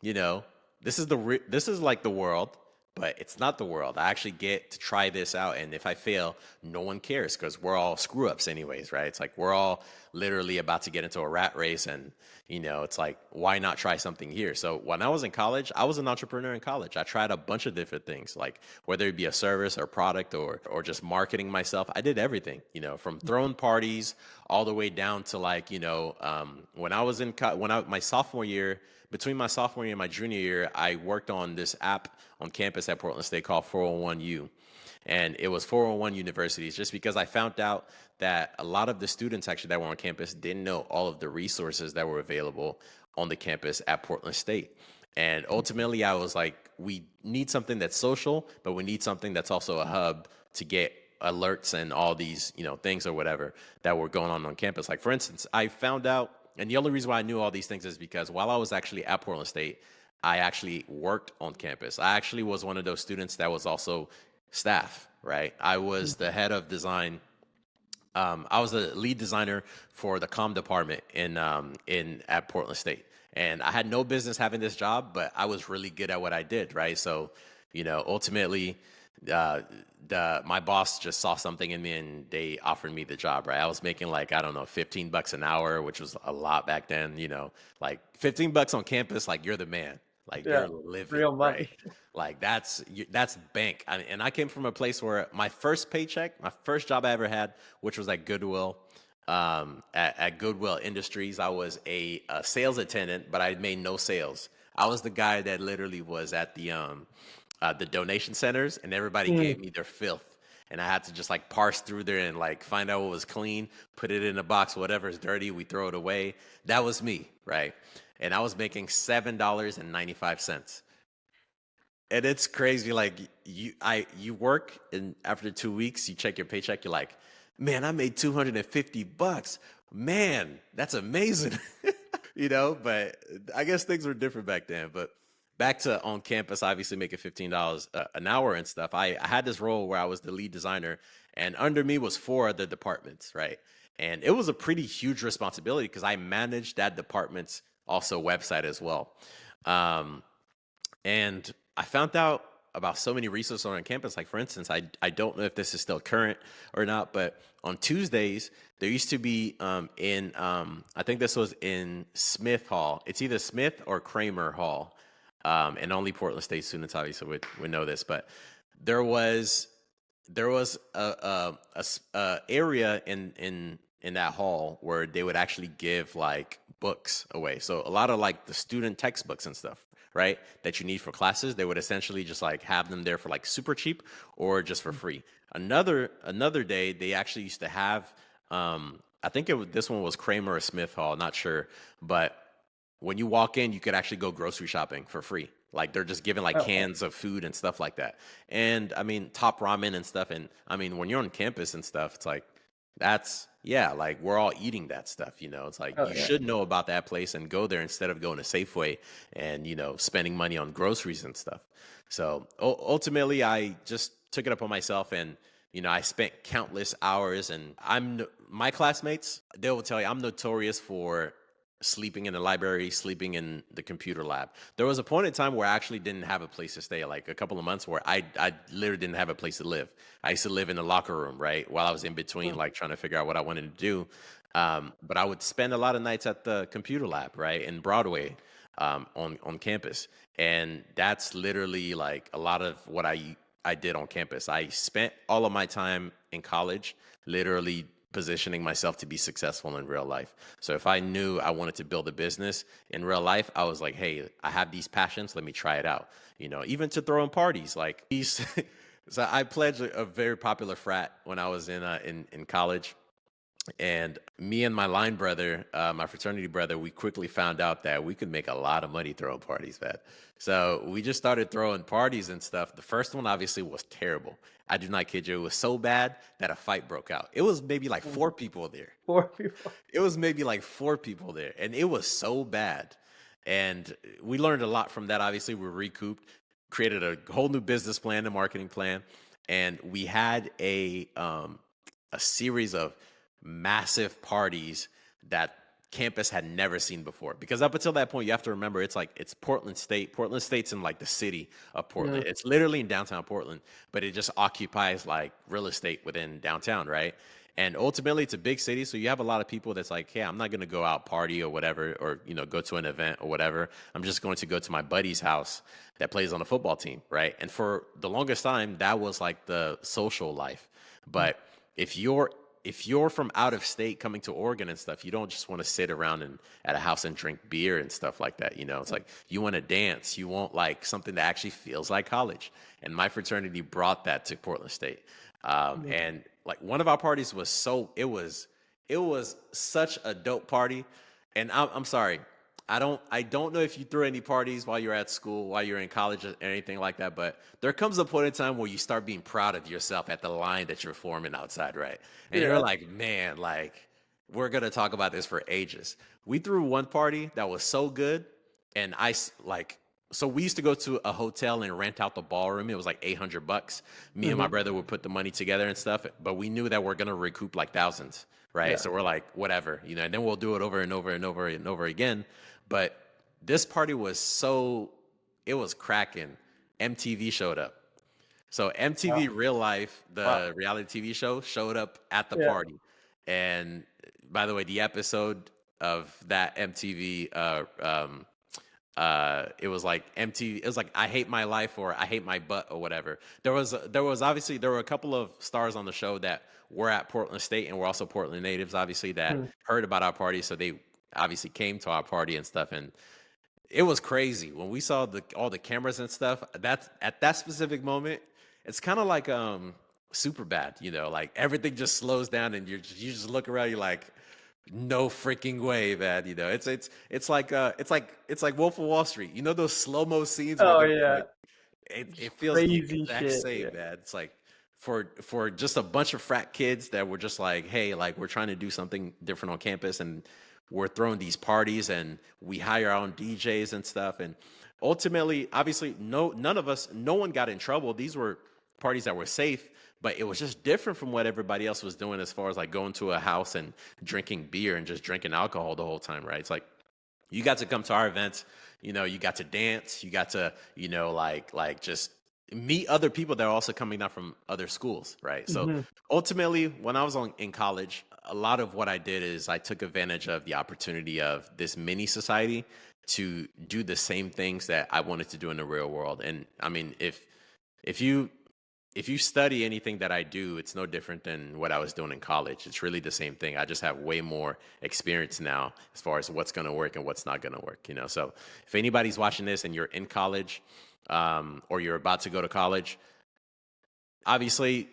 you know, this is like the world, but it's not the world. I actually get to try this out, and if I fail, no one cares, because we're all screw ups anyways, right? It's like we're all literally about to get into a rat race, and it's like, why not try something here? So when I was in college, I was an entrepreneur in college. I tried a bunch of different things, like whether it be a service or product or just marketing myself. I did everything, from throwing parties all the way down to like, when I was in my sophomore year, between my sophomore year and my junior year, I worked on this app on campus at Portland State called 401U. And it was 401 universities, just because I found out that a lot of the students actually that were on campus didn't know all of the resources that were available on the campus at Portland State. And ultimately, I was like, we need something that's social, but we need something that's also a hub to get alerts and all these, things or whatever that were going on campus. Like, for instance, I found out, and the only reason why I knew all these things is because while I was actually at Portland State, I actually worked on campus. I actually was one of those students that was also staff, right? I was the head of design. I was the lead designer for the comm department in at Portland State, and I had no business having this job, but I was really good at what I did, right? So, ultimately, uh, my boss just saw something in me, and they offered me the job, right? I was making like, I don't know, $15 an hour, which was a lot back then. Like $15 on campus, like you're the man, like Yeah, you're living, real right? money. Like that's bank. And I came from a place where my first paycheck, my first job I ever had, which was at Goodwill, at Goodwill Industries. I was a sales attendant, but I made no sales. I was the guy that literally was at the donation centers, and everybody Mm. gave me their filth. And I had to just like parse through there and like find out what was clean, put it in a box, whatever is dirty, we throw it away. That was me, right? And I was making $7.95. And it's crazy. Like you work, and after 2 weeks, you check your paycheck. You're like, man, I made $250. Man, that's amazing. But I guess things were different back then. But back to on campus, obviously making $15 an hour and stuff. I had this role where I was the lead designer, and under me was four other departments, right? And it was a pretty huge responsibility because I managed that department's also website as well. Um, and I found out about so many resources on campus. Like, for instance, I don't know if this is still current or not, but on Tuesdays, there used to be I think this was in Smith Hall. It's either Smith or Kramer Hall. And only Portland State students obviously would know this, but there was a area in that hall where they would actually give like books away. So a lot of like the student textbooks and stuff, right, that you need for classes, they would essentially just like have them there for like super cheap or just for free. Another day, they actually used to have, I think this one was Kramer or Smith Hall, not sure, but when you walk in, you could actually go grocery shopping for free. Like they're just giving like Oh, wow. cans of food and stuff like that. And I mean, top ramen and stuff. And I mean, when you're on campus and stuff, it's like, yeah, like we're all eating that stuff, It's like Oh, you yeah. should know about that place and go there instead of going to Safeway and, spending money on groceries and stuff. So ultimately, I just took it upon myself, and, I spent countless hours, and my classmates, they will tell you I'm notorious for sleeping in the library, sleeping in the computer lab. There was a point in time where I actually didn't have a place to stay, like a couple of months where I literally didn't have a place to live. I used to live in the locker room, right? While I was in between, Mm. like trying to figure out what I wanted to do. But I would spend a lot of nights at the computer lab, right? In Broadway, on campus. And that's literally like a lot of what I did on campus. I spent all of my time in college literally positioning myself to be successful in real life. So if I knew I wanted to build a business in real life, I was like, hey, I have these passions, let me try it out. Even to throw in parties, like these. So I pledged a very popular frat when I was in college. And me and my line brother, my fraternity brother, we quickly found out that we could make a lot of money throwing parties, man. So we just started throwing parties and stuff. The first one obviously was terrible. I do not kid you. It was so bad that a fight broke out. It was maybe like Mm. four people there. Poor people. It was maybe like four people there, and it was so bad. And we learned a lot from that. Obviously, we recouped, created a whole new business plan, a marketing plan, and we had a series of massive parties that campus had never seen before. Because up until that point, you have to remember it's Portland State. Portland State's in like the city of Portland. Mm. It's literally in downtown Portland, but it just occupies like real estate within downtown, right? And ultimately, it's a big city, so you have a lot of people that's like, hey, I'm not going to go out party or whatever, or go to an event or whatever. I'm just going to go to my buddy's house that plays on a football team, right? And for the longest time, that was like the social life. Mm. But if you're from out of state coming to Oregon and stuff, you don't just want to sit around at a house and drink beer and stuff like that. It's like you want to dance. You want like something that actually feels like college. And my fraternity brought that to Portland State. Mm. And like one of our parties it was such a dope party. And I'm sorry, I don't know if you threw any parties while you're at school, while you're in college or anything like that, but there comes a point in time where you start being proud of yourself at the line that you're forming outside, right? And you're Yeah. like, man, like we're gonna talk about this for ages. We threw one party that was so good, and like so we used to go to a hotel and rent out the ballroom. It was like $800. Me and my Hmm. brother would put the money together and stuff, but we knew that we're gonna recoup like thousands, right? Yeah. So we're like, whatever, and then we'll do it over and over and over and over again. But this party was it was cracking. MTV showed up. So MTV Wow. Real Life, Wow. the reality TV show, showed up at the Yeah. party. And by the way, the episode of that MTV, it was like MTV. It was like I hate my life or I hate my butt or whatever. There was obviously there were a couple of stars on the show that were at Portland State and were also Portland natives, obviously that Hmm. heard about our party, so they obviously came to our party and stuff. And it was crazy when we saw all the cameras and stuff. That's at that specific moment. It's kind of like super bad, like everything just slows down and you just look around. You're like, no freaking way, man. It's like Wolf of Wall Street. You know those slow mo scenes where Oh they're yeah. like, it Just feels the crazy exact shit. same, Yeah. man. It's like for just a bunch of frat kids that were just like, hey, like we're trying to do something different on campus, and we're throwing these parties, and we hire our own DJs and stuff. And ultimately, obviously, no one got in trouble. These were parties that were safe, but it was just different from what everybody else was doing as far as like going to a house and drinking beer and just drinking alcohol the whole time, right? It's like you got to come to our events, you got to dance, you got to, like just meet other people that are also coming down from other schools, right? So Hmm. ultimately, when I was in college, a lot of what I did is I took advantage of the opportunity of this mini society to do the same things that I wanted to do in the real world. And I mean, if you if you study anything that I do, it's no different than what I was doing in college. It's really the same thing. I just have way more experience now as far as what's going to work and what's not going to work. So if anybody's watching this and you're in college, or you're about to go to college, obviously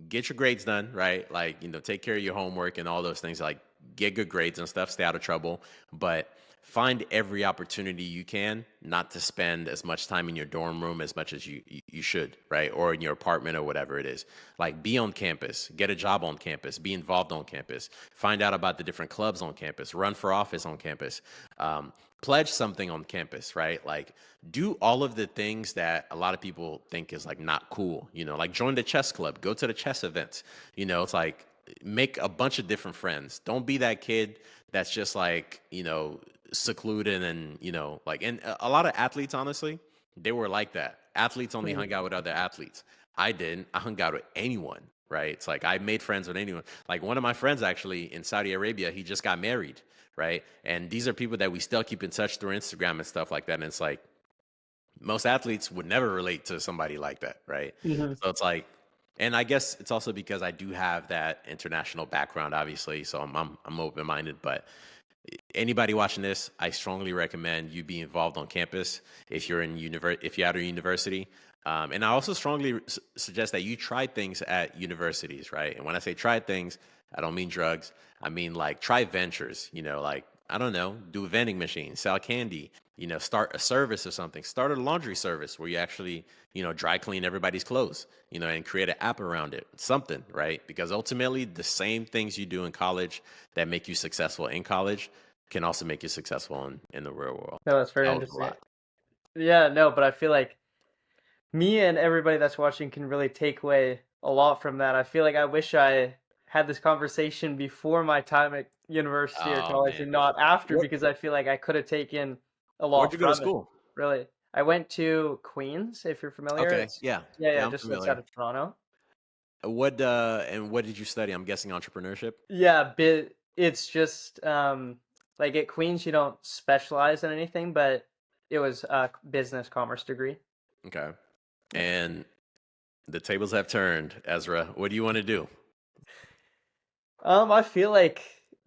get your grades done, right? Like, take care of your homework and all those things, like get good grades and stuff, stay out of trouble, but find every opportunity you can not to spend as much time in your dorm room as much as you should, right? Or in your apartment or whatever it is. Like be on campus, get a job on campus, be involved on campus, find out about the different clubs on campus, run for office on campus, pledge something on campus, right? Like do all of the things that a lot of people think is like not cool, like join the chess club, go to the chess events, it's like make a bunch of different friends. Don't be that kid that's just like, secluded and, like, and a lot of athletes, honestly, they were like that. Athletes only hung out with other athletes. I didn't. I hung out with anyone, right? It's like I made friends with anyone. Like one of my friends actually in Saudi Arabia, he just got married, right? And these are people that we still keep in touch through Instagram and stuff like that. And it's like most athletes would never relate to somebody like that, right? Hmm. So it's like, and I guess it's also because I do have that international background, obviously. So I'm open minded. But anybody watching this, I strongly recommend you be involved on campus if you're if you're at a university. And I also strongly suggest that you try things at universities, right? And when I say try things, I don't mean drugs. I mean like try ventures. Like I don't know, do a vending machine, sell candy. Start a service or something. Start a laundry service where you actually, dry clean everybody's clothes. And create an app around it, something, right? Because ultimately, the same things you do in college that make you successful in college can also make you successful in the real world. No, that's very Hell of a interesting. lot. Yeah, no, but I feel like me and everybody that's watching can really take away a lot from that. I feel like I wish I had this conversation before my time at university or Oh college man, and not after, what? because I feel like I could have taken a Where'd lot you go to from it. school? Really. I went to Queens, if you're familiar. Okay, It's yeah, yeah, yeah, yeah, I'm just outside familiar. of Toronto. What did you study? I'm guessing entrepreneurship. Yeah, it's just like at Queens you don't specialize in anything, but it was a business commerce degree. Okay, Yeah. and the tables have turned. Ezra, what do you want to do? I feel like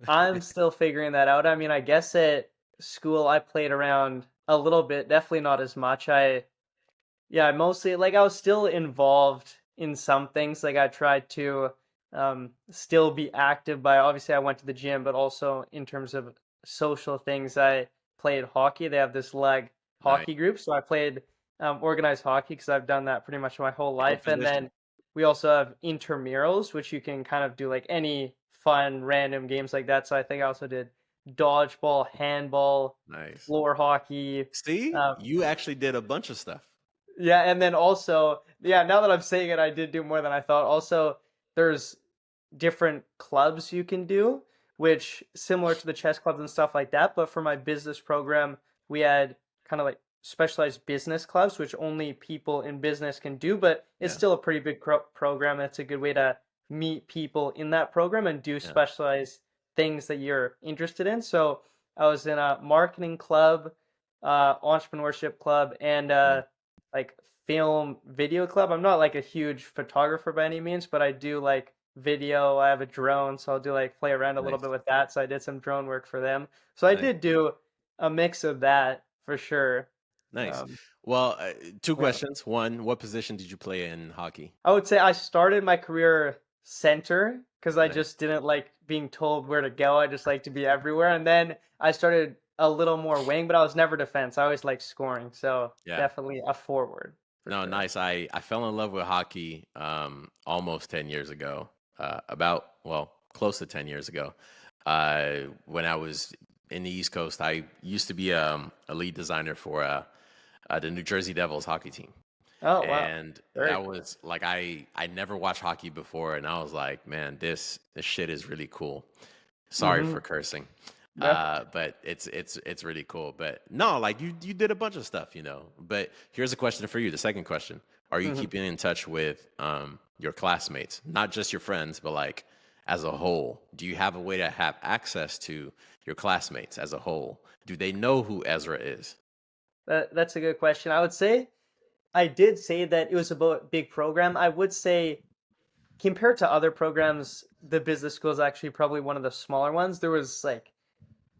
I'm still figuring that out. I mean, I guess at school I played around a little bit, definitely not as much. Yeah, I mostly like I was still involved in some things. Like I tried to still be active by obviously I went to the gym, but also in terms of social things, I played hockey. They have this leg Nice. hockey group, so I played organized hockey because I've done that pretty much my whole What life. And position? then we also have intramurals, which you can kind of do like any fun random games like that. So I think I also did dodgeball, handball, Nice. floor hockey. See, Um, you actually did a bunch of stuff. yeah, and then also, yeah, now that I'm saying it, I did do more than I thought. Also, there's different clubs you can do, which similar to the chess clubs and stuff like that. But for my business program, we had kind of like specialized business clubs, which only people in business can do. But it's Yeah, still a pretty big program. And it's a good way to meet people in that program and do yeah, specialized things that you're interested in. So I was in a marketing club, entrepreneurship club, and mm, like film video club. I'm not like a huge photographer by any means, but I do like video. I have a drone, so I'll do like play around a little bit nice, with that. So I did some drone work for them. So I nice, did do a mix of that for sure. nice. Um, Well, two yeah. questions. One, what position did you play in hockey? I would say I started my career center because I Nice. just didn't like being told where to go. I just like to be everywhere. And then I started a little more wing, but I was never defense. I always liked scoring. So Yeah. definitely a forward for No, sure. nice. I fell in love with hockey almost 10 years ago. About, well, close to 10 years ago. When I was in the East Coast, I used to be a lead designer for the New Jersey Devils hockey team. Oh, wow. And Very that cool. was like I never watched hockey before, and I was like, man, this shit is really cool. Sorry Mm-hmm. for cursing. No. But it's really cool. But no, like you did a bunch of stuff, you know. But here's a question for you. The second question: are you Mm-hmm. keeping in touch with your classmates, not just your friends, but like as a whole? Do you have a way to have access to your classmates as a whole? Do they know who Ezra is? That's a good question. I would say I did say that it was about a big program. I would say compared to other programs, the business school is actually probably one of the smaller ones. There was like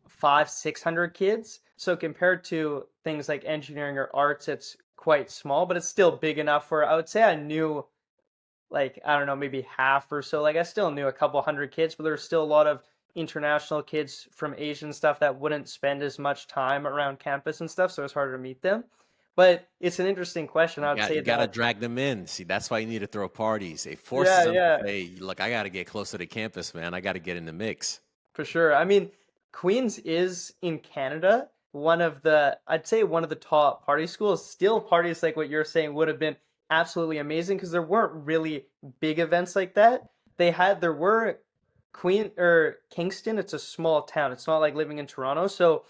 five, 600 kids. So compared to things like engineering or arts, it's quite small, but it's still big enough where I would say I knew like I don't know, maybe half or so. Like I still knew a couple hundred kids, but there's still a lot of international kids from Asian stuff that wouldn't spend as much time around campus and stuff, so it's harder to meet them. But it's an interesting question. I would say You gotta that drag them in. See, that's why you need to throw parties. It forces yeah, them to yeah, say, "Look, I gotta get closer to campus, man. I gotta get in the mix." for sure. I mean, Queens is in Canada one of the I'd say one of the top party schools. Still parties like what you're saying would have been absolutely amazing because there weren't really big events like that. There were Queen or Kingston, it's a small town. It's not like living in Toronto. So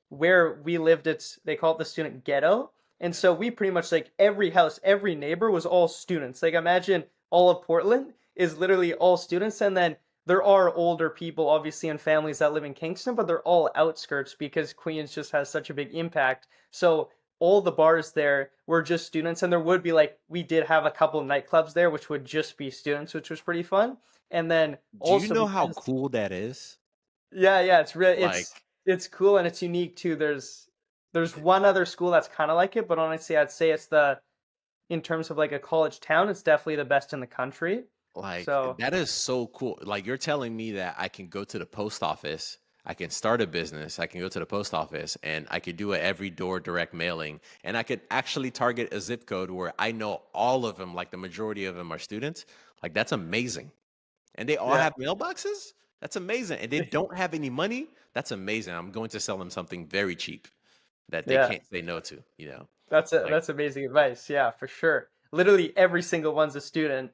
where we lived, it's they call it the student ghetto. And so we pretty much like every house, every neighbor was all students. Like imagine all of Portland is literally all students. And then there are older people, obviously, and families that live in Kingston, but they're all outskirts because Queens just has such a big impact. So all the bars there were just students, and there would be like we did have a couple of nightclubs there, which would just be students, which was pretty fun. And then Do you also know how because cool that is? yeah, yeah, it's really Like, it's cool and it's unique too. There's one other school that's kind of like it, but honestly, I'd say it's the in terms of like a college town, it's definitely the best in the country. So that is so cool. Like, you're telling me that I can go to the post office, I can start a business, I can go to the post office, and I could do a every door direct mailing, and I could actually target a zip code where I know all of them, like the majority of them are students. Like, that's amazing. And they all yeah, have mailboxes? That's amazing. And they don't have any money? That's amazing. I'm going to sell them something very cheap that they yeah. can't say no to, you know? Like, That's amazing advice. Yeah, for sure. Literally every single one's a student.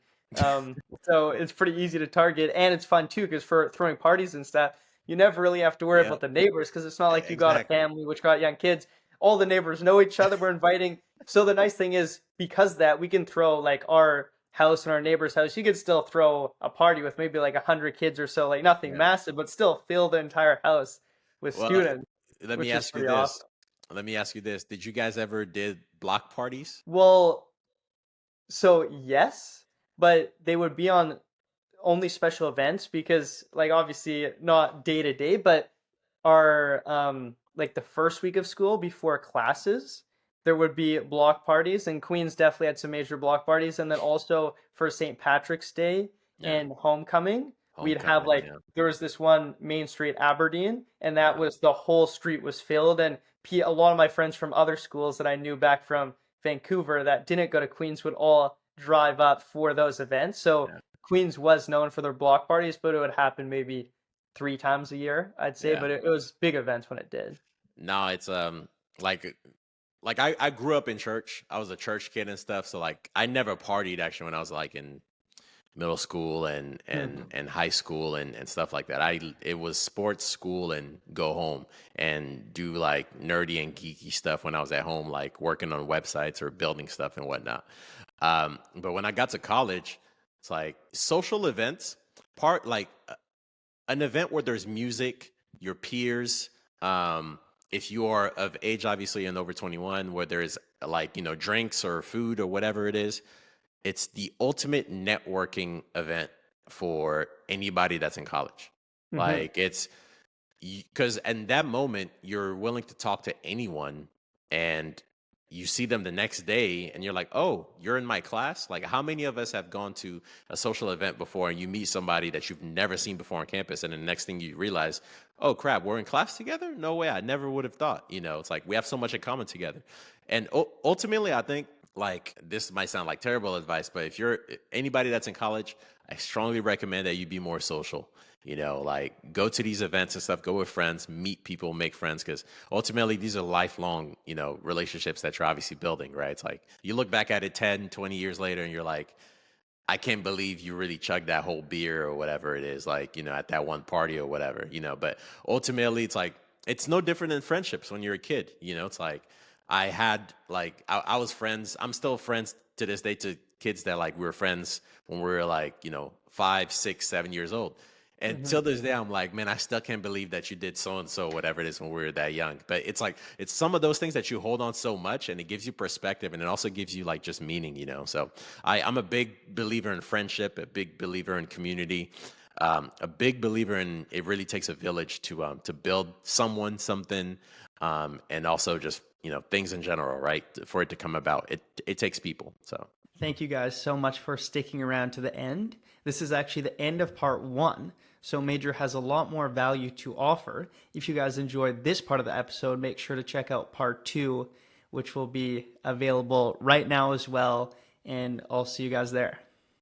So it's pretty easy to target, and it's fun too because for throwing parties and stuff, you never really have to worry yeah, about the neighbors because it's not like you got a exactly. family which got young kids. All the neighbors know each other. We're inviting. So the nice thing is because of that we can throw like our house and our neighbor's house. You could still throw a party with maybe like 100 kids or so, like nothing Yeah. massive, but still fill the entire house with Well, students, let me which is ask you pretty this. awesome. Let me ask you this. Did you guys ever did block parties? Well, so yes, but they would be on only special events because like obviously not day to day, but our like the first week of school before classes, there would be block parties and Queens definitely had some major block parties and then also for St. Patrick's Day Yeah. and homecoming, we'd have Homecoming, like yeah. there was this one Main Street Aberdeen, and that Yeah. was the whole street was filled. And a lot of my friends from other schools that I knew back from Vancouver that didn't go to Queens would all drive up for those events. So Yeah. Queens was known for their block parties, but it would happen maybe 3 times a year, I'd say. Yeah. But it was big events when it did. No, it's like I grew up in church. I was a church kid and stuff, so like I never partied actually when I was like in middle school and Mhm. high school and stuff like that. It was sports, school, and go home and do like nerdy and geeky stuff when I was at home, like working on websites or building stuff and whatnot. But when I got to college, it's like social events, part like an event where there's music, your peers, if you are of age, obviously, and over 21, where there's like, drinks or food or whatever it is, it's the ultimate networking event for anybody that's in college. Mhm. Like it's because in that moment you're willing to talk to anyone, and you see them the next day and you're like, oh, you're in my class. Like how many of us have gone to a social event before and you meet somebody that you've never seen before on campus, and the next thing you realize, oh crap, we're in class together? No way, I never would have thought. It's like we have so much in common together. And ultimately I think, like, this might sound like terrible advice, but if you're anybody that's in college, I strongly recommend that you be more social. Like go to these events and stuff, go with friends, meet people, make friends, because ultimately these are lifelong, relationships that you're obviously building, right? It's like you look back at it 10, 20 years later and you're like, I can't believe you really chugged that whole beer or whatever it is, like, at that one party or whatever, but ultimately it's like, it's no different than friendships when you're a kid, it's like, I was friends, I'm still friends to this day to kids that like we were friends when we were like, 5, 6, 7 years old. And Mhm. till this day, I'm like, man, I still can't believe that you did so and so, whatever it is, when we were that young. But it's like, it's some of those things that you hold on so much, and it gives you perspective, and it also gives you like just meaning. So I'm a big believer in friendship, a big believer in community, a big believer in it really takes a village to build someone, something, and also just, things in general, right? For it to come about, it takes people. So. Thank you guys so much for sticking around to the end. This is actually the end of part one, so Major has a lot more value to offer. If you guys enjoyed this part of the episode, make sure to check out part two, which will be available right now as well, and I'll see you guys there.